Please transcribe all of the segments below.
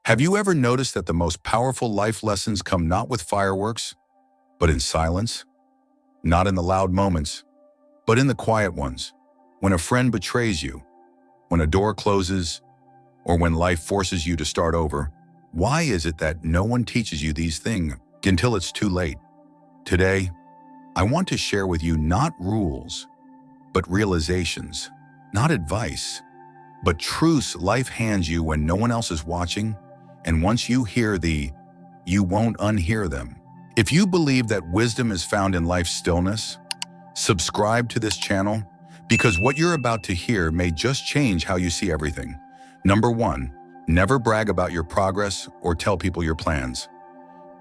Have you ever noticed that the most powerful life lessons come not with fireworks, but in silence? Not in the loud moments, but in the quiet ones. When a friend betrays you, when a door closes, or when life forces you to start over, why is it that no one teaches you these things until it's too late? Today, I want to share with you not rules, but realizations, not advice, but truths life hands you when no one else is watching, and once you hear you won't unhear them. If you believe that wisdom is found in life's stillness, subscribe to this channel, because what you're about to hear may just change how you see everything. Number 1, never brag about your progress or tell people your plans.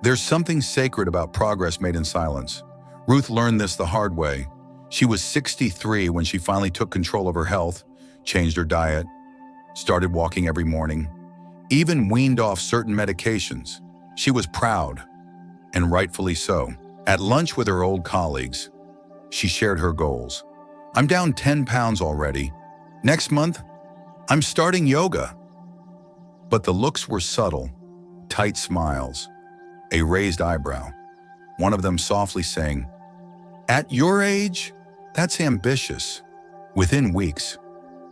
There's something sacred about progress made in silence. Ruth learned this the hard way. She was 63 when she finally took control of her health, changed her diet, started walking every morning, even weaned off certain medications. She was proud, and rightfully so. At lunch with her old colleagues, she shared her goals. I'm down 10 pounds already. Next month, I'm starting yoga. But the looks were subtle, tight smiles, a raised eyebrow, one of them softly saying, "At your age, that's ambitious." Within weeks,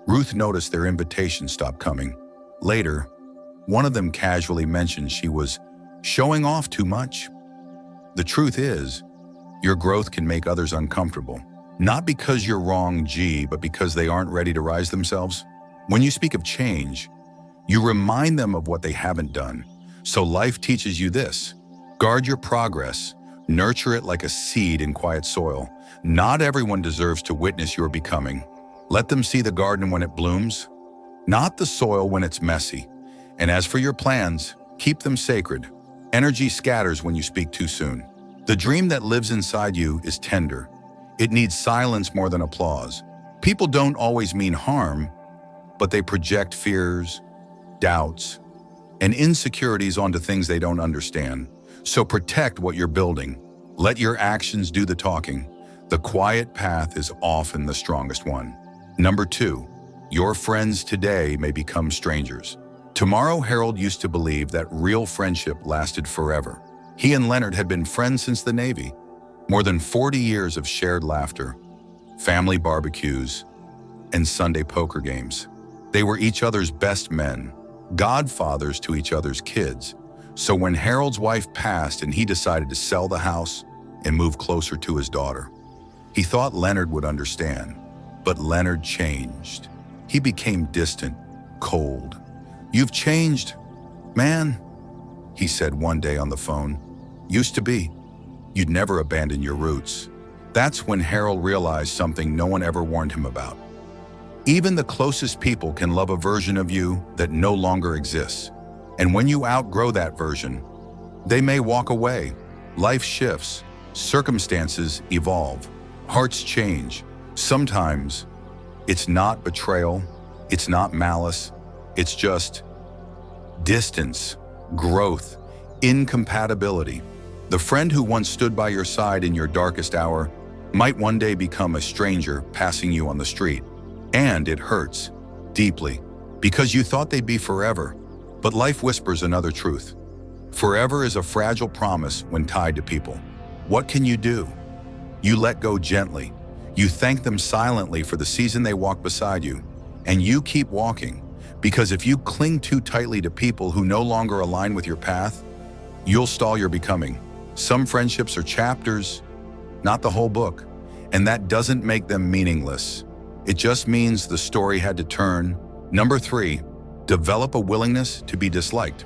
Ruth noticed their invitations stopped coming. Later, one of them casually mentioned she was showing off too much. The truth is, your growth can make others uncomfortable. Not because you're wrong, but because they aren't ready to rise themselves. When you speak of change, you remind them of what they haven't done. So life teaches you this: guard your progress, nurture it like a seed in quiet soil. Not everyone deserves to witness your becoming. Let them see the garden when it blooms, not the soil when it's messy. And as for your plans, keep them sacred. Energy scatters when you speak too soon. The dream that lives inside you is tender. It needs silence more than applause. People don't always mean harm, but they project fears, doubts, and insecurities onto things they don't understand. So protect what you're building. Let your actions do the talking. The quiet path is often the strongest one. Number 2, your friends today may become strangers. Tomorrow, Harold used to believe that real friendship lasted forever. He and Leonard had been friends since the Navy. More than 40 years of shared laughter, family barbecues, and Sunday poker games. They were each other's best men, godfathers to each other's kids. So when Harold's wife passed and he decided to sell the house and move closer to his daughter, he thought Leonard would understand. But Leonard changed. He became distant, cold. "You've changed, man," he said one day on the phone. "Used to be. You'd never abandon your roots." That's when Harold realized something no one ever warned him about. Even the closest people can love a version of you that no longer exists. And when you outgrow that version, they may walk away. Life shifts, circumstances evolve, hearts change. Sometimes it's not betrayal, it's not malice, it's just distance, growth, incompatibility. The friend who once stood by your side in your darkest hour might one day become a stranger passing you on the street. And it hurts deeply because you thought they'd be forever. But life whispers another truth. Forever is a fragile promise when tied to people. What can you do? You let go gently. You thank them silently for the season they walk beside you. And you keep walking, because if you cling too tightly to people who no longer align with your path, you'll stall your becoming. Some friendships are chapters, not the whole book. And that doesn't make them meaningless. It just means the story had to turn. Number 3, develop a willingness to be disliked.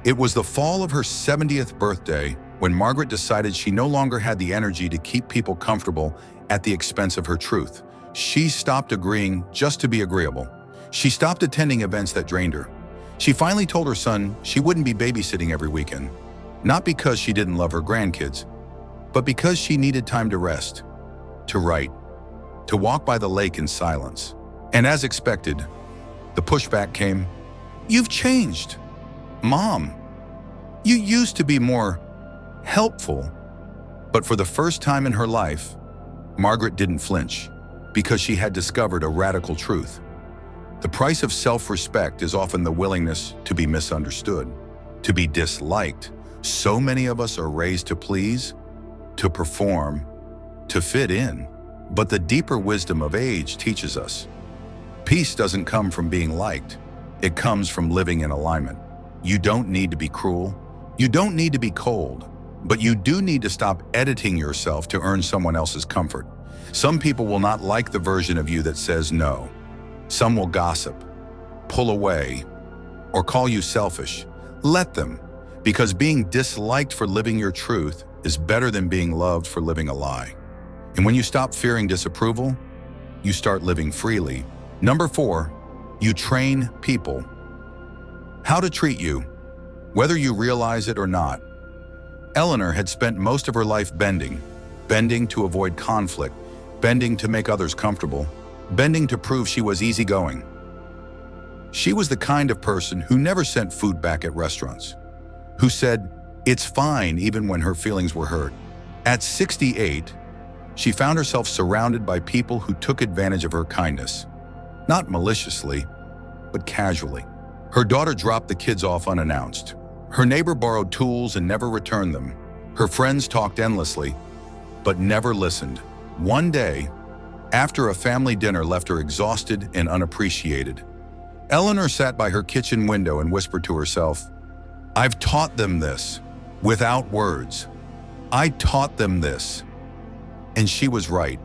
It was the fall of her 70th birthday when Margaret decided she no longer had the energy to keep people comfortable at the expense of her truth. She stopped agreeing just to be agreeable. She stopped attending events that drained her. She finally told her son she wouldn't be babysitting every weekend, not because she didn't love her grandkids, but because she needed time to rest, to write, to walk by the lake in silence. And as expected, the pushback came. "You've changed. Mom, you used to be more helpful." But for the first time in her life, Margaret didn't flinch because she had discovered a radical truth. The price of self-respect is often the willingness to be misunderstood, to be disliked. So many of us are raised to please, to perform, to fit in. But the deeper wisdom of age teaches us, peace doesn't come from being liked. It comes from living in alignment. You don't need to be cruel. You don't need to be cold. But you do need to stop editing yourself to earn someone else's comfort. Some people will not like the version of you that says no. Some will gossip, pull away, or call you selfish. Let them, because being disliked for living your truth is better than being loved for living a lie. And when you stop fearing disapproval, you start living freely. Number 4, you train people how to treat you, whether you realize it or not. Eleanor had spent most of her life bending to avoid conflict, bending to make others comfortable, bending to prove she was easygoing. She was the kind of person who never sent food back at restaurants, who said, "It's fine," even when her feelings were hurt. At 68, she found herself surrounded by people who took advantage of her kindness, not maliciously, but casually. Her daughter dropped the kids off unannounced. Her neighbor borrowed tools and never returned them. Her friends talked endlessly, but never listened. One day, after a family dinner left her exhausted and unappreciated, Eleanor sat by her kitchen window and whispered to herself, "I've taught them this, without words. I taught them this." And she was right.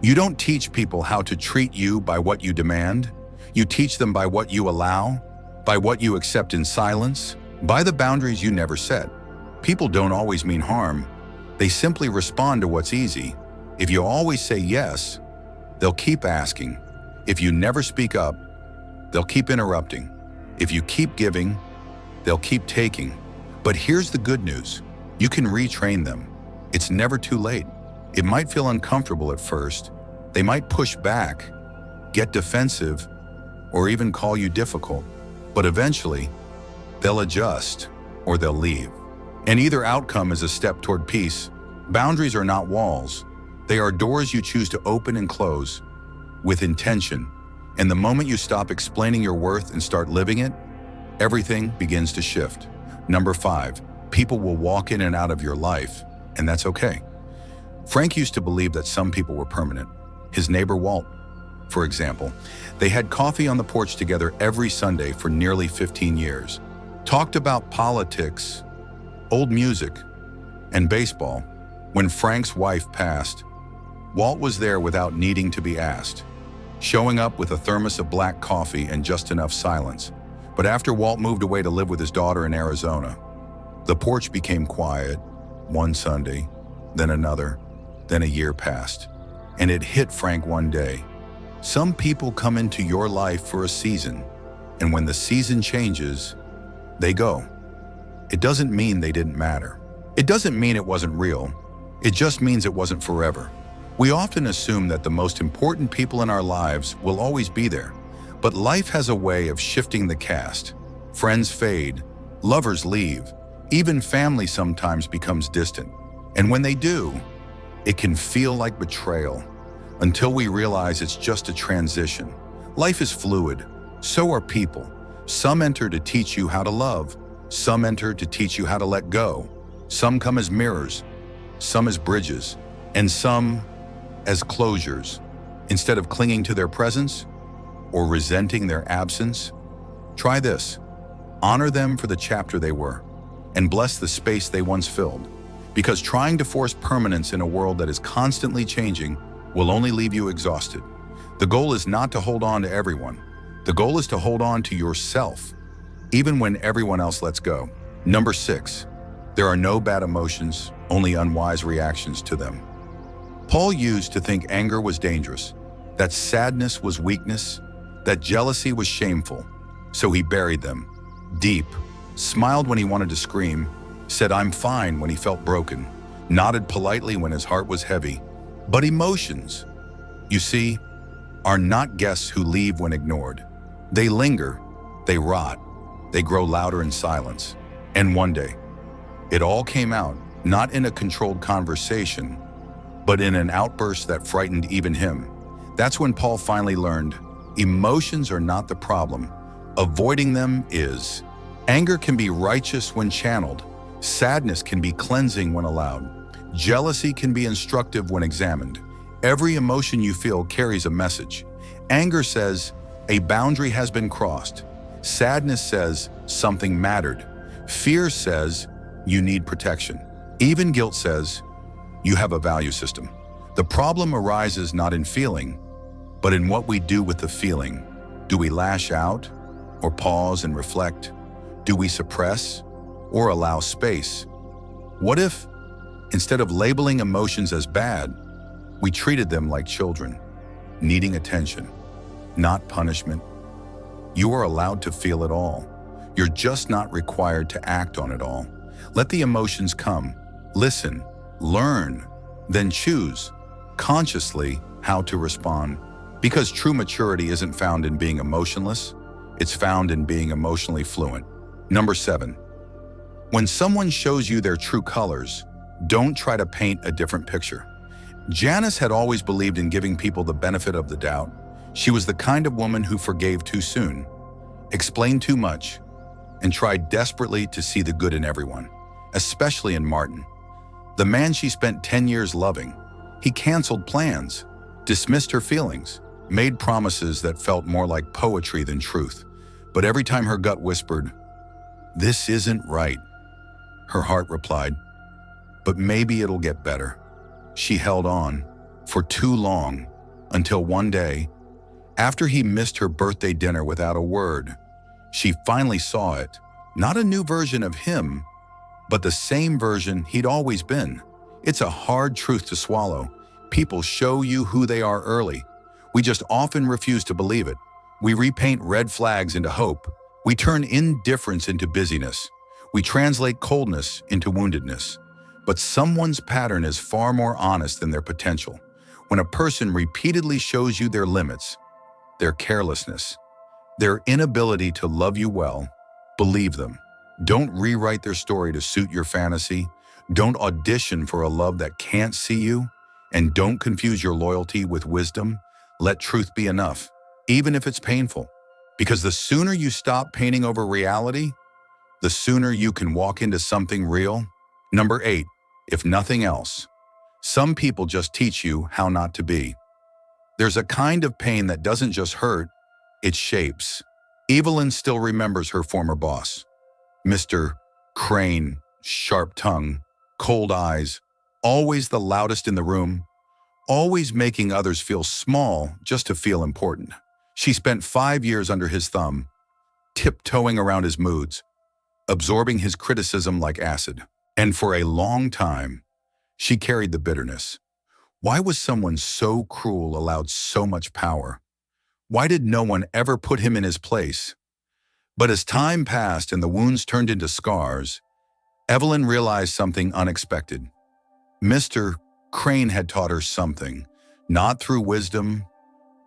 You don't teach people how to treat you by what you demand. You teach them by what you allow, by what you accept in silence, by the boundaries you never set. People don't always mean harm. They simply respond to what's easy. If you always say yes, they'll keep asking. If you never speak up, they'll keep interrupting. If you keep giving, they'll keep taking. But here's the good news. You can retrain them. It's never too late. It might feel uncomfortable at first. They might push back, get defensive, or even call you difficult. But eventually, they'll adjust or they'll leave. And either outcome is a step toward peace. Boundaries are not walls. They are doors you choose to open and close with intention. And the moment you stop explaining your worth and start living it, everything begins to shift. Number 5, people will walk in and out of your life, and that's okay. Frank used to believe that some people were permanent. His neighbor Walt, for example, they had coffee on the porch together every Sunday for nearly 15 years. Talked about politics, old music, and baseball. When Frank's wife passed, Walt was there without needing to be asked, showing up with a thermos of black coffee and just enough silence. But after Walt moved away to live with his daughter in Arizona, the porch became quiet. One Sunday, then another, then a year passed. And it hit Frank one day. Some people come into your life for a season, and when the season changes, they go. It doesn't mean they didn't matter. It doesn't mean it wasn't real. It just means it wasn't forever. We often assume that the most important people in our lives will always be there, but life has a way of shifting the cast. Friends fade, lovers leave, even family sometimes becomes distant. And when they do, it can feel like betrayal until we realize it's just a transition. Life is fluid, so are people. Some enter to teach you how to love. Some enter to teach you how to let go. Some come as mirrors, some as bridges, and some as closures. Instead of clinging to their presence or resenting their absence, try this. Honor them for the chapter they were and bless the space they once filled. Because trying to force permanence in a world that is constantly changing will only leave you exhausted. The goal is not to hold on to everyone. The goal is to hold on to yourself, even when everyone else lets go. Number 6, there are no bad emotions, only unwise reactions to them. Paul used to think anger was dangerous, that sadness was weakness, that jealousy was shameful. So he buried them deep, smiled when he wanted to scream, said "I'm fine" when he felt broken, nodded politely when his heart was heavy. But emotions, you see, are not guests who leave when ignored. They linger, they rot, they grow louder in silence. And one day, it all came out, not in a controlled conversation, but in an outburst that frightened even him. That's when Paul finally learned, Emotions are not the problem. Avoiding them is. Anger can be righteous when channeled. Sadness can be cleansing when allowed. Jealousy can be instructive when examined. Every emotion you feel carries a message. Anger says, a boundary has been crossed. Sadness says, something mattered. Fear says, you need protection. Even guilt says, you have a value system. The problem arises not in feeling, but in what we do with the feeling. Do we lash out or pause and reflect? Do we suppress or allow space? What if, instead of labeling emotions as bad, we treated them like children, needing attention, not punishment? You are allowed to feel it all. You're just not required to act on it all. Let the emotions come, listen, learn, then choose consciously how to respond. Because true maturity isn't found in being emotionless, it's found in being emotionally fluent. Number 7, when someone shows you their true colors, don't try to paint a different picture. Janice had always believed in giving people the benefit of the doubt. She was the kind of woman who forgave too soon, explained too much, and tried desperately to see the good in everyone, especially in Martin. The man she spent 10 years loving. He canceled plans, dismissed her feelings, made promises that felt more like poetry than truth. But every time her gut whispered, "This isn't right," her heart replied, "But maybe it'll get better." She held on for too long until one day, after he missed her birthday dinner without a word, she finally saw it. Not a new version of him, but the same version he'd always been. It's a hard truth to swallow. People show you who they are early. We just often refuse to believe it. We repaint red flags into hope. We turn indifference into busyness. We translate coldness into woundedness. But someone's pattern is far more honest than their potential. When a person repeatedly shows you their limits, their carelessness, their inability to love you well, believe them. Don't rewrite their story to suit your fantasy. Don't audition for a love that can't see you. And don't confuse your loyalty with wisdom. Let truth be enough, even if it's painful. Because the sooner you stop painting over reality, the sooner you can walk into something real. Number 8, if nothing else, some people just teach you how not to be. There's a kind of pain that doesn't just hurt, it shapes. Evelyn still remembers her former boss. Mr. Crane, sharp tongue, cold eyes, always the loudest in the room, always making others feel small just to feel important. She spent 5 years under his thumb, tiptoeing around his moods, absorbing his criticism like acid. And for a long time, she carried the bitterness. Why was someone so cruel allowed so much power? Why did no one ever put him in his place? But as time passed and the wounds turned into scars, Evelyn realized something unexpected. Mr. Crane had taught her something, not through wisdom,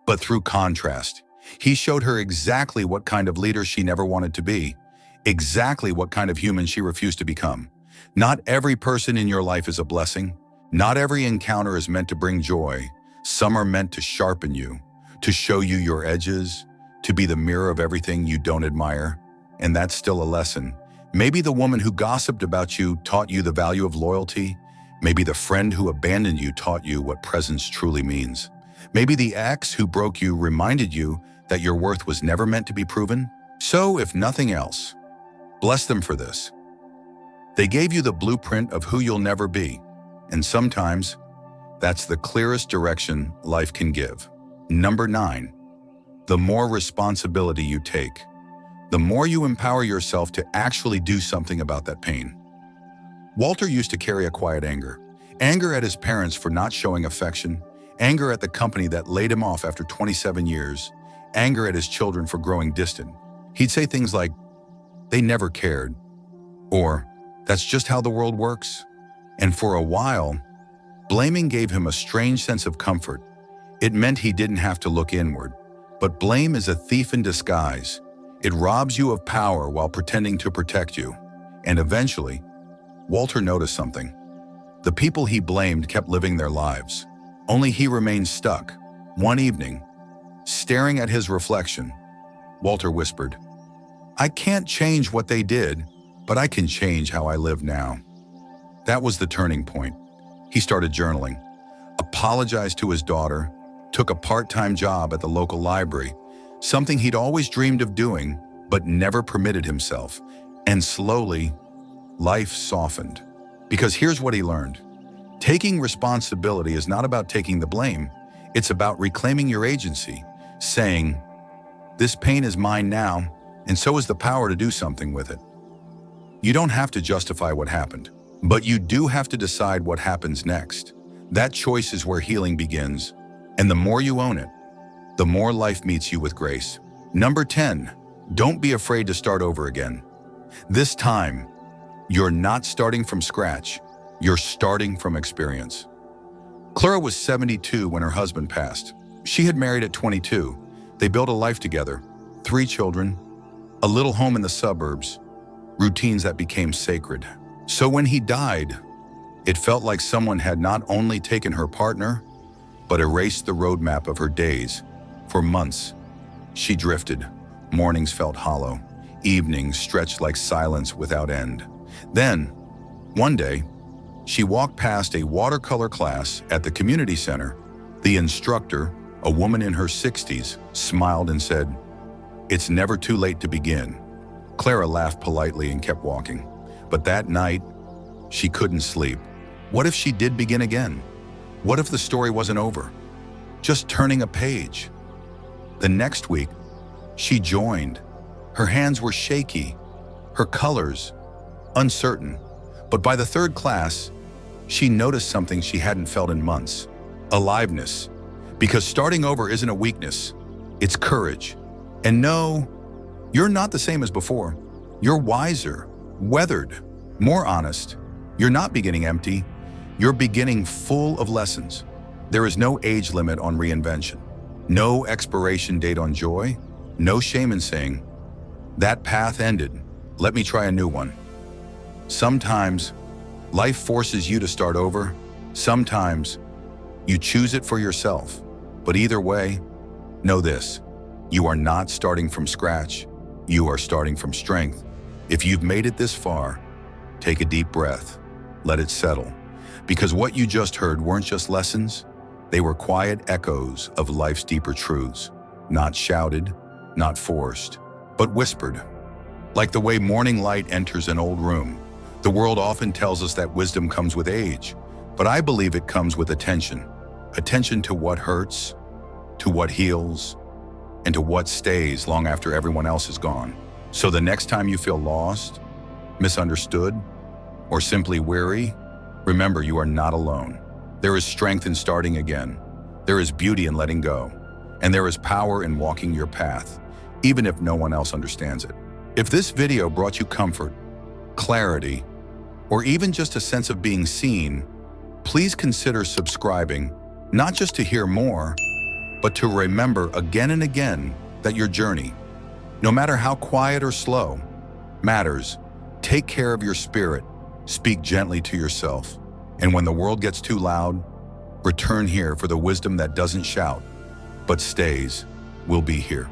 but through contrast. He showed her exactly what kind of leader she never wanted to be, exactly what kind of human she refused to become. Not every person in your life is a blessing. Not every encounter is meant to bring joy. Some are meant to sharpen you, to show you your edges, to be the mirror of everything you don't admire. And that's still a lesson. Maybe the woman who gossiped about you taught you the value of loyalty. Maybe the friend who abandoned you taught you what presence truly means. Maybe the ex who broke you reminded you that your worth was never meant to be proven. So, if nothing else, bless them for this. They gave you the blueprint of who you'll never be. And sometimes, that's the clearest direction life can give. Number 9, the more responsibility you take, the more you empower yourself to actually do something about that pain. Walter used to carry a quiet anger. Anger at his parents for not showing affection, anger at the company that laid him off after 27 years, anger at his children for growing distant. He'd say things like, "They never cared," or "That's just how the world works." And for a while, blaming gave him a strange sense of comfort. It meant he didn't have to look inward. But blame is a thief in disguise. It robs you of power while pretending to protect you. And eventually, Walter noticed something. The people he blamed kept living their lives. Only he remained stuck. One evening, Staring at his reflection, Walter whispered, "I can't change what they did, but I can change how I live now." That was the turning point. He started journaling, apologized to his daughter, took a part-time job at the local library, something he'd always dreamed of doing but never permitted himself. And slowly, life softened. Because here's what he learned. Taking responsibility is not about taking the blame. It's about reclaiming your agency, saying, "This pain is mine now, and so is the power to do something with it." You don't have to justify what happened, but you do have to decide what happens next. That choice is where healing begins, and the more you own it, the more life meets you with grace. Number 10, don't be afraid to start over again. This time, you're not starting from scratch, you're starting from experience. Clara was 72 when her husband passed. She had married at 22. They built a life together, 3 children, a little home in the suburbs, routines that became sacred. So when he died, it felt like someone had not only taken her partner, but erased the roadmap of her days. For months, she drifted. Mornings felt hollow. Evenings stretched like silence without end. Then, one day, she walked past a watercolor class at the community center. The instructor, a woman in her 60s, smiled and said, "It's never too late to begin." Clara laughed politely and kept walking. But that night, she couldn't sleep. What if she did begin again? What if the story wasn't over? Just turning a page. The next week, she joined. Her hands were shaky, her colors uncertain. But by the 3rd class, she noticed something she hadn't felt in months: aliveness. Because starting over isn't a weakness, it's courage. And no, you're not the same as before. You're wiser, weathered, more honest. You're not beginning empty, you're beginning full of lessons. There is no age limit on reinvention, no expiration date on joy, no shame in saying, "That path ended, let me try a new one." Sometimes, life forces you to start over. Sometimes, you choose it for yourself. But either way, know this: you are not starting from scratch, you are starting from strength. If you've made it this far, take a deep breath, let it settle. Because what you just heard weren't just lessons, they were quiet echoes of life's deeper truths, not shouted, not forced, but whispered. Like the way morning light enters an old room, the world often tells us that wisdom comes with age, but I believe it comes with attention. Attention to what hurts, to what heals, and to what stays long after everyone else is gone. So the next time you feel lost, misunderstood, or simply weary, remember you are not alone. There is strength in starting again. There is beauty in letting go. And there is power in walking your path, even if no one else understands it. If this video brought you comfort, clarity, or even just a sense of being seen, please consider subscribing, not just to hear more, but to remember again and again that your journey, no matter how quiet or slow, matters. Take care of your spirit, speak gently to yourself, and when the world gets too loud, return here for the wisdom that doesn't shout, but stays. We'll be here.